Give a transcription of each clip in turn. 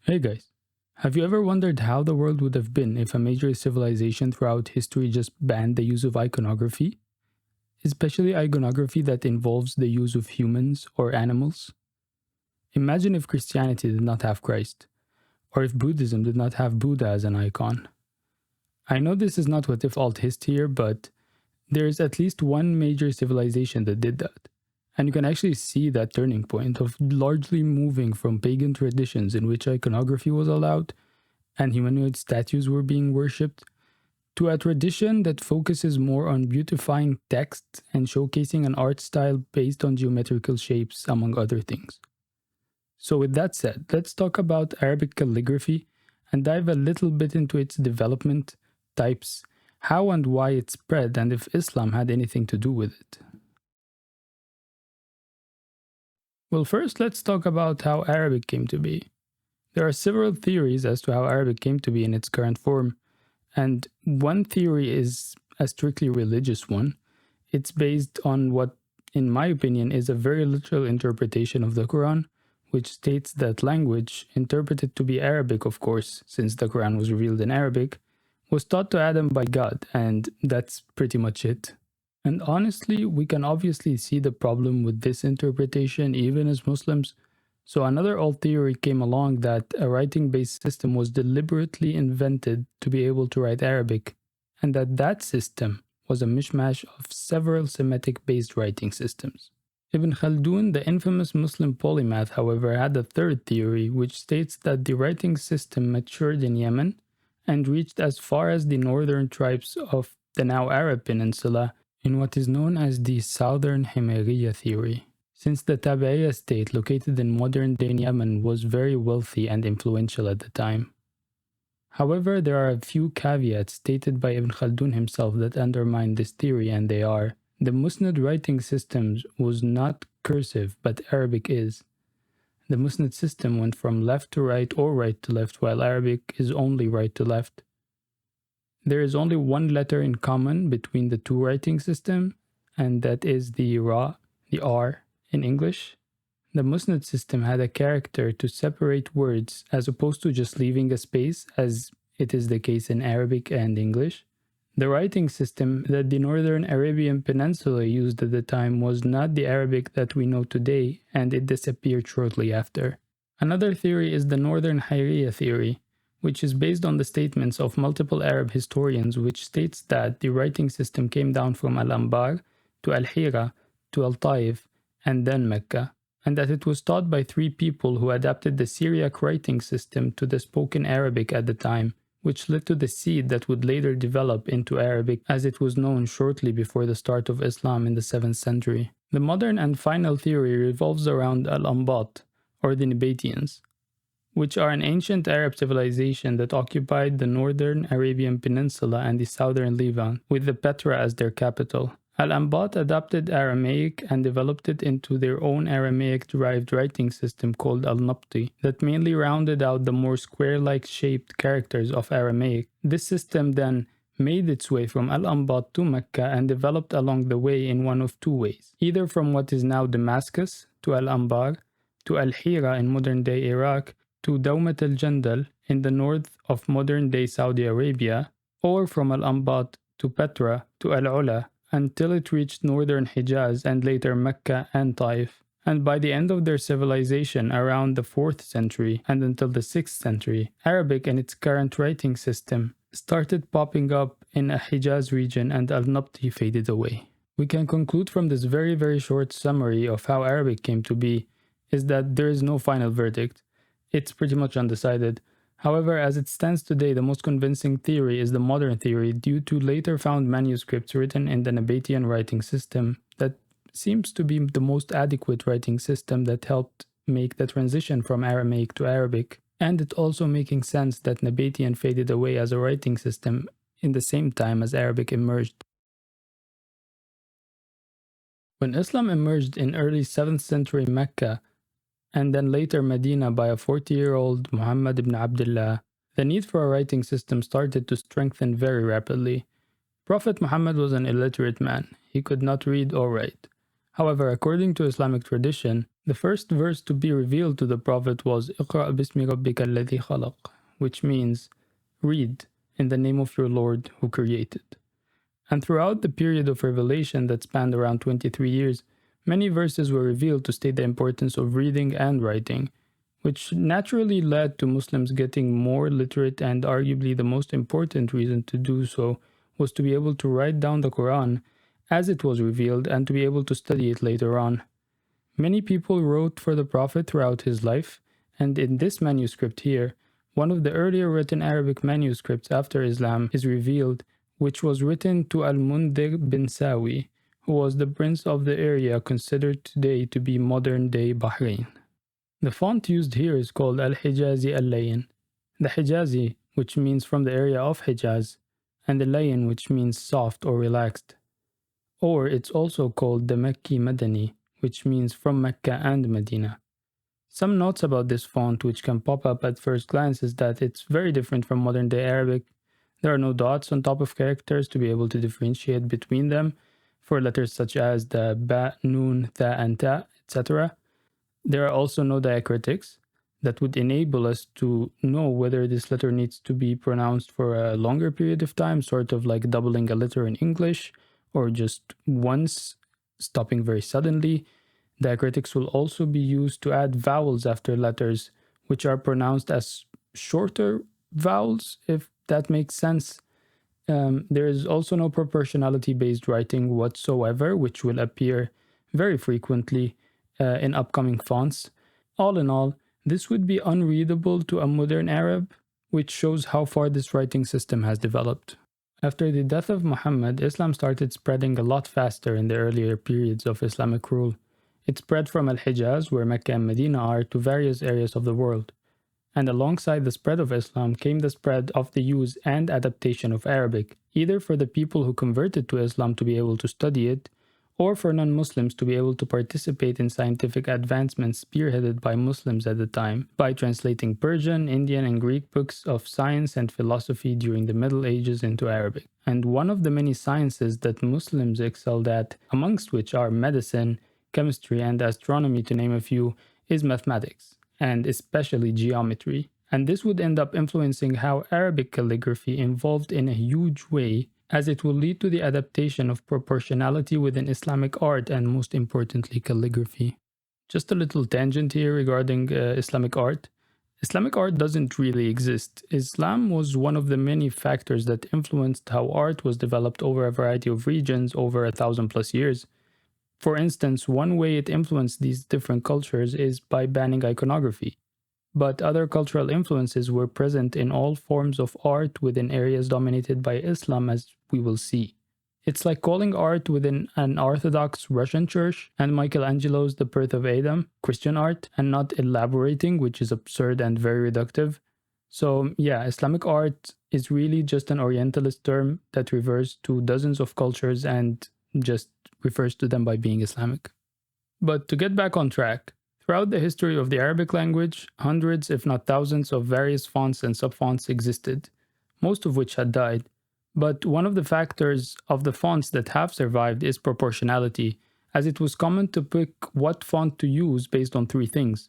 Hey guys, have you ever wondered how the world would have been if a major civilization throughout history just banned the use of iconography? Especially iconography that involves the use of humans or animals? Imagine if Christianity did not have Christ, or if Buddhism did not have Buddha as an icon. I know this is not what if alt hist here, but there is at least one major civilization that did that. And you can actually see that turning point of largely moving from pagan traditions in which iconography was allowed and humanoid statues were being worshipped, to a tradition that focuses more on beautifying text and showcasing an art style based on geometrical shapes, among other things. So, with that said, let's talk about Arabic calligraphy and dive a little bit into its development, types, how and why it spread, and if Islam had anything to do with it. Well, first, let's talk about how Arabic came to be. There are several theories as to how Arabic came to be in its current form, and one theory is a strictly religious one. It's based on what, in my opinion, is a very literal interpretation of the Quran, which states that language, interpreted to be Arabic, of course, since the Quran was revealed in Arabic, was taught to Adam by God, and that's pretty much it. And honestly, we can obviously see the problem with this interpretation even as Muslims. So another old theory came along that a writing-based system was deliberately invented to be able to write Arabic, and that system was a mishmash of several Semitic-based writing systems. Ibn Khaldun, the infamous Muslim polymath, however, had a third theory, which states that the writing system matured in Yemen and reached as far as the northern tribes of the now Arab Peninsula in what is known as the Southern Himyariya theory. Since the Tabi'iyya state located in modern-day Yemen was very wealthy and influential at the time. However, there are a few caveats stated by Ibn Khaldun himself that undermine this theory, and they are: the Musnad writing system was not cursive, but Arabic is. The Musnad system went from left to right or right to left, while Arabic is only right to left. There is only one letter in common between the two writing systems, and that is the Ra, the R, in English. The Musnad system had a character to separate words as opposed to just leaving a space, as it is the case in Arabic and English. The writing system that the Northern Arabian Peninsula used at the time was not the Arabic that we know today, and it disappeared shortly after. Another theory is the Northern Hijaz theory, which is based on the statements of multiple Arab historians, which states that the writing system came down from Al-Anbar to Al-Hira to Al-Taif and then Mecca, and that it was taught by three people who adapted the Syriac writing system to the spoken Arabic at the time, which led to the seed that would later develop into Arabic as it was known shortly before the start of Islam in the 7th century. The modern and final theory revolves around Al-Anbat, or the Nabateans, which are an ancient Arab civilization that occupied the northern Arabian Peninsula and the southern Levant, with the Petra as their capital. Al-Anbat adopted Aramaic and developed it into their own Aramaic-derived writing system called Al-Nabti that mainly rounded out the more square-like shaped characters of Aramaic. This system then made its way from Al-Anbat to Mecca and developed along the way in one of two ways, either from what is now Damascus to Al-Anbar, to Al-Hira in modern-day Iraq, to Dawmat al-Jandal in the north of modern-day Saudi Arabia, or from Al-Anbat to Petra to Al-Ula, until it reached northern Hijaz and later Mecca and Taif. And by the end of their civilization around the 4th century and until the 6th century, Arabic and its current writing system started popping up in a Hijaz region and Al-Nabti faded away. We can conclude from this very short summary of how Arabic came to be is that there is no final verdict. It's pretty much undecided. However, as it stands today, the most convincing theory is the modern theory due to later found manuscripts written in the Nabatean writing system that seems to be the most adequate writing system that helped make the transition from Aramaic to Arabic, and it also making sense that Nabatean faded away as a writing system in the same time as Arabic emerged. When Islam emerged in early 7th century Mecca, and then later Medina by a 40-year-old Muhammad ibn Abdullah, the need for a writing system started to strengthen very rapidly. Prophet Muhammad was an illiterate man. He could not read or write. However, according to Islamic tradition, The first verse to be revealed to the Prophet was اقرأ باسم ربك الذي خلق, which means read in the name of your Lord who created. And throughout the period of revelation that spanned around 23 years, many verses were revealed to state the importance of reading and writing, which naturally led to Muslims getting more literate, and arguably the most important reason to do so was to be able to write down the Quran as it was revealed and to be able to study it later on. Many people wrote for the Prophet throughout his life, and in this manuscript here, one of the earlier written Arabic manuscripts after Islam is revealed, which was written to Al-Mundhir bin Sawi, who was the prince of the area considered today to be modern-day Bahrain. The font used here is called Al-Hijazi Al-Layin, the Hijazi, which means from the area of Hijaz, and the Layin, which means soft or relaxed. Or it's also called the Makki Madani, which means from Mecca and Medina. Some notes about this font which can pop up at first glance is that it's very different from modern-day Arabic. There are no dots on top of characters to be able to differentiate between them for letters such as the ba, noon, tha, and ta, etc. There are also no diacritics that would enable us to know whether this letter needs to be pronounced for a longer period of time, sort of like doubling a letter in English, or just once, stopping very suddenly. Diacritics will also be used to add vowels after letters, which are pronounced as shorter vowels, if that makes sense. There is also no proportionality-based writing whatsoever, which will appear very frequently in upcoming fonts. All in all, this would be unreadable to a modern Arab, which shows how far this writing system has developed. After the death of Muhammad, Islam started spreading a lot faster in the earlier periods of Islamic rule. It spread from Al-Hijaz, where Mecca and Medina are, to various areas of the world. And alongside the spread of Islam came the spread of the use and adaptation of Arabic, either for the people who converted to Islam to be able to study it, or for non-Muslims to be able to participate in scientific advancements spearheaded by Muslims at the time by translating Persian, Indian, and Greek books of science and philosophy during the Middle Ages into Arabic. And one of the many sciences that Muslims excelled at, amongst which are medicine, chemistry, and astronomy, to name a few, is mathematics, and especially geometry. And this would end up influencing how Arabic calligraphy evolved in a huge way, as it will lead to the adaptation of proportionality within Islamic art and, most importantly, calligraphy. Just a little tangent here regarding Islamic art. Islamic art doesn't really exist. Islam was one of the many factors that influenced how art was developed over a variety of regions over 1,000+ years. For instance, one way it influenced these different cultures is by banning iconography. But other cultural influences were present in all forms of art within areas dominated by Islam, as we will see. It's like calling art within an Orthodox Russian church and Michelangelo's The Birth of Adam Christian art, and not elaborating, which is absurd and very reductive. So yeah, Islamic art is really just an Orientalist term that refers to dozens of cultures and just refers to them by being Islamic. But to get back on track, throughout the history of the Arabic language, hundreds if not thousands of various fonts and subfonts existed, most of which had died. But one of the factors of the fonts that have survived is proportionality, as it was common to pick what font to use based on three things: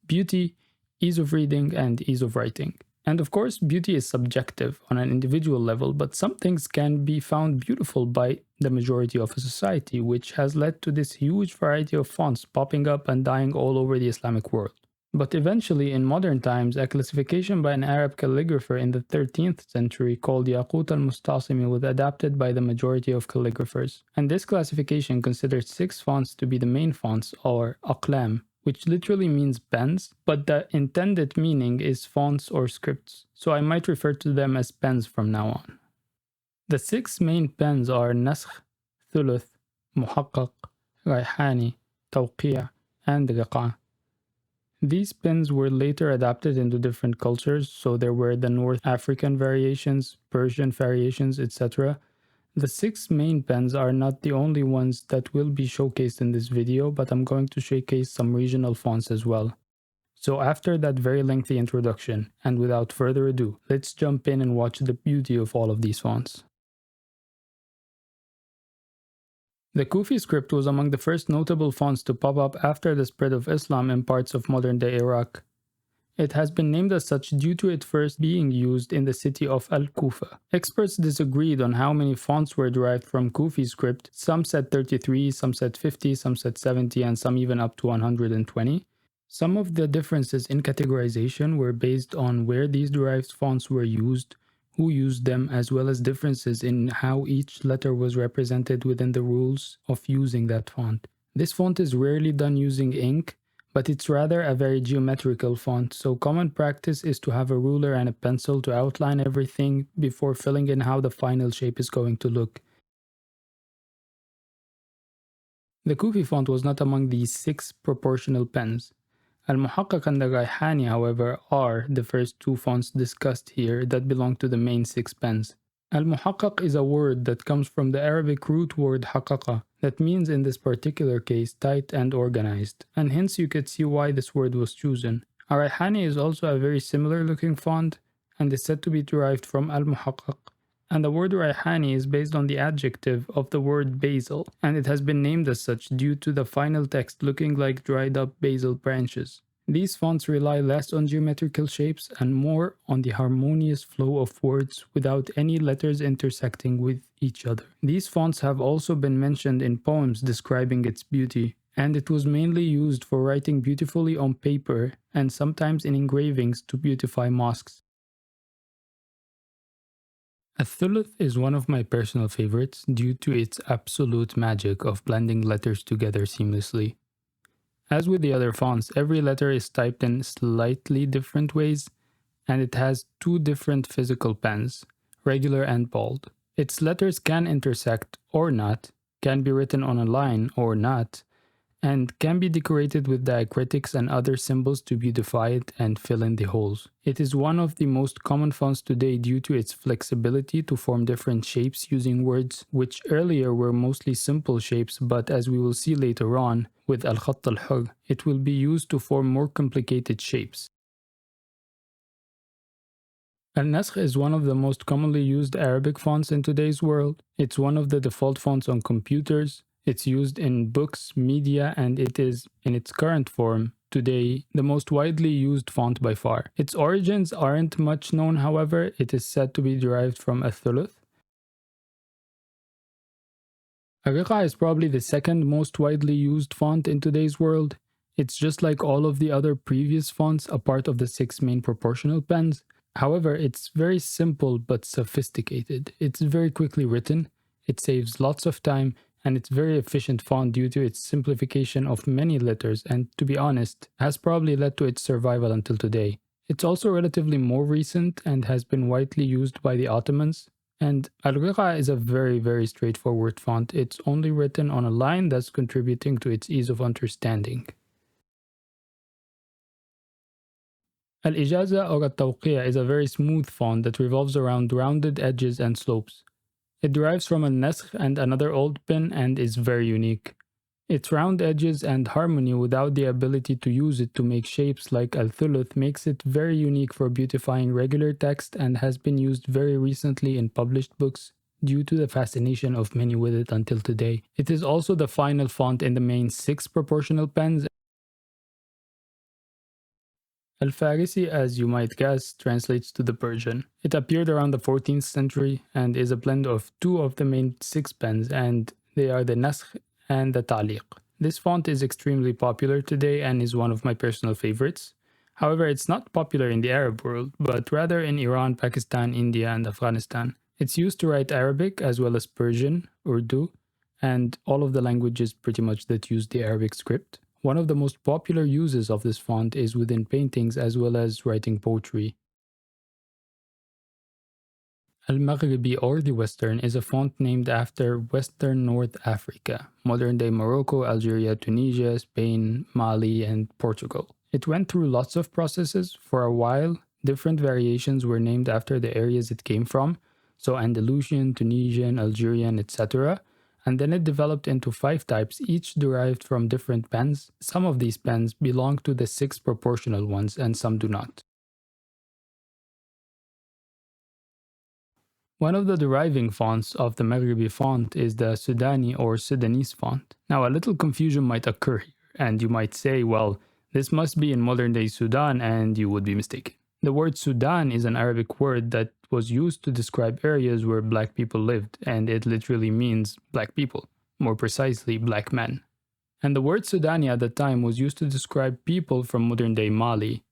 beauty, ease of reading, and ease of writing. And of course, beauty is subjective on an individual level, but some things can be found beautiful by the majority of a society, which has led to this huge variety of fonts popping up and dying all over the Islamic world. But eventually, in modern times, a classification by an Arab calligrapher in the 13th century called Yaqut al-Mustasimi was adapted by the majority of calligraphers. And this classification considered 6 fonts to be the main fonts, or aqlam, which literally means pens, but the intended meaning is fonts or scripts, so I might refer to them as pens from now on. The 6 main pens are Naskh, Thuluth, Muhaqqaq, Rayhani, Tawqi', and Riqa. These pens were later adapted into different cultures, so there were the North African variations, Persian variations, etc. The 6 main pens are not the only ones that will be showcased in this video, but I'm going to showcase some regional fonts as well. So after that very lengthy introduction, and without further ado, let's jump in and watch the beauty of all of these fonts. The Koufi script was among the first notable fonts to pop up after the spread of Islam in parts of modern-day Iraq. It has been named as such due to it first being used in the city of Al-Kufa. Experts disagreed on how many fonts were derived from Koufi script. Some said 33, some said 50, some said 70, and some even up to 120. Some of the differences in categorization were based on where these derived fonts were used, who used them, as well as differences in how each letter was represented within the rules of using that font. This font is rarely done using ink, but it's rather a very geometrical font, so common practice is to have a ruler and a pencil to outline everything before filling in how the final shape is going to look. The Koufi font was not among these 6 proportional pens. Al-Muhaqqaq and the Rayhani, however, are the first 2 fonts discussed here that belong to the main 6 pens. Al-Muhaqqaq is a word that comes from the Arabic root word haqaqa, that means in this particular case tight and organized, and hence you could see why this word was chosen. Ar-Rayhani is also a very similar looking font and is said to be derived from Al-Muhaqqaq. And the word Rayhani is based on the adjective of the word basil, and it has been named as such due to the final text looking like dried up basil branches. These fonts rely less on geometrical shapes and more on the harmonious flow of words without any letters intersecting with each other. These fonts have also been mentioned in poems describing its beauty, and it was mainly used for writing beautifully on paper and sometimes in engravings to beautify mosques. Al-Thuluth is one of my personal favorites due to its absolute magic of blending letters together seamlessly. As with the other fonts, every letter is typed in slightly different ways, and it has 2 different physical pens, regular and bold. Its letters can intersect or not, can be written on a line or not, and can be decorated with diacritics and other symbols to beautify it and fill in the holes. It is one of the most common fonts today due to its flexibility to form different shapes using words, which earlier were mostly simple shapes, but as we will see later on with Al-Khatt al-Hur, it will be used to form more complicated shapes. Al-Naskh is one of the most commonly used Arabic fonts in today's world. It's one of the default fonts on computers. It's used in books, media, and it is, in its current form, today, the most widely used font by far. Its origins aren't much known, however. It is said to be derived from Al-Thuluth. Riqa is probably the second most widely used font in today's world. It's just like all of the other previous fonts, a part of the 6 main proportional pens. However, it's very simple but sophisticated. It's very quickly written, it saves lots of time, and it's very efficient font due to its simplification of many letters and, to be honest, has probably led to its survival until today. It's also relatively more recent and has been widely used by the Ottomans. And Al-Riqa is a very straightforward font. It's only written on a line that's contributing to its ease of understanding. Al-Ijaza or Al-Tawqiya is a very smooth font that revolves around rounded edges and slopes. It derives from Naskh and another old pen and is very unique. Its round edges and harmony without the ability to use it to make shapes like Al-Thuluth makes it very unique for beautifying regular text and has been used very recently in published books due to the fascination of many with it until today. It is also the final font in the main 6 proportional pens. Al-Farisi, as you might guess, translates to the Persian. It appeared around the 14th century and is a blend of 2 of the main 6 pens, and they are the Naskh and the Ta'liq. This font is extremely popular today and is one of my personal favorites. However, it's not popular in the Arab world, but rather in Iran, Pakistan, India, and Afghanistan. It's used to write Arabic as well as Persian, Urdu, and all of the languages pretty much that use the Arabic script. One of the most popular uses of this font is within paintings as well as writing poetry. Al-Maghribi or the Western is a font named after Western North Africa, modern-day Morocco, Algeria, Tunisia, Spain, Mali, and Portugal. It went through lots of processes. For a while, different variations were named after the areas it came from, so Andalusian, Tunisian, Algerian, etc., and then it developed into 5 types, each derived from different pens. Some of these pens belong to the 6 proportional ones and some do not. One of the deriving fonts of the Maghribi font is the Sudani or Sudanese font. Now, a little confusion might occur here, and you might say, well, this must be in modern-day Sudan, and you would be mistaken. The word Sudan is an Arabic word that was used to describe areas where black people lived, and it literally means black people, more precisely, black men. And the word Sudani at the time was used to describe people from modern-day Mali,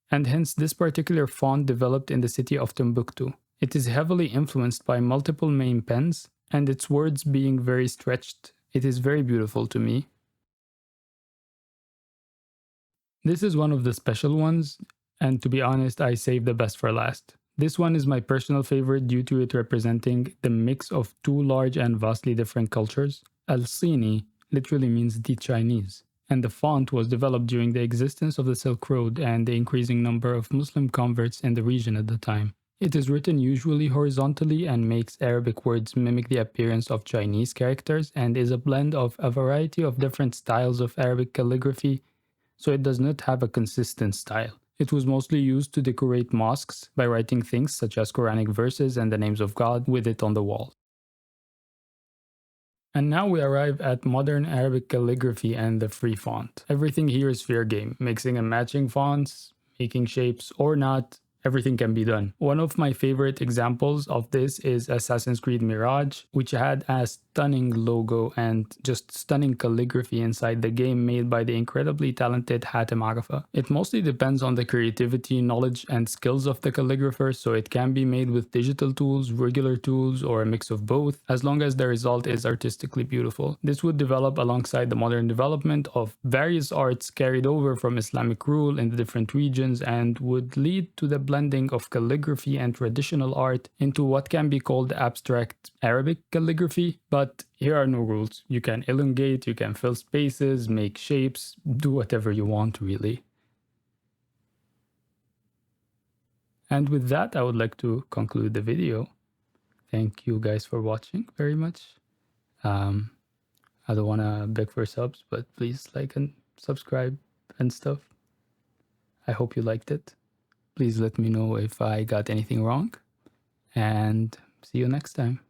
and hence this particular font developed in the city of Timbuktu. It is heavily influenced by multiple main pens, and its words being very stretched. It is very beautiful to me. This is one of the special ones, and to be honest, I saved the best for last. This one is my personal favorite due to it representing the mix of two large and vastly different cultures. Al-Sini literally means the Chinese, and the font was developed during the existence of the Silk Road and the increasing number of Muslim converts in the region at the time. It is written usually horizontally and makes Arabic words mimic the appearance of Chinese characters and is a blend of a variety of different styles of Arabic calligraphy, so it does not have a consistent style. It was mostly used to decorate mosques by writing things such as Quranic verses and the names of God with it on the wall. And now we arrive at modern Arabic calligraphy and the free font. Everything here is fair game, mixing and matching fonts, making shapes or not. Everything can be done. One of my favorite examples of this is Assassin's Creed Mirage, which had a stunning logo and just stunning calligraphy inside the game made by the incredibly talented Hatem Arafa. It mostly depends on the creativity, knowledge, and skills of the calligrapher, so it can be made with digital tools, regular tools, or a mix of both, as long as the result is artistically beautiful. This would develop alongside the modern development of various arts carried over from Islamic rule in the different regions and would lead to the blending of calligraphy and traditional art into what can be called abstract Arabic calligraphy, but here are no rules. You can elongate, you can fill spaces, make shapes, do whatever you want really. And with that, I would like to conclude the video. Thank you guys for watching very much. I don't want to beg for subs, but please like and subscribe and stuff. I hope you liked it. Please let me know if I got anything wrong, and see you next time.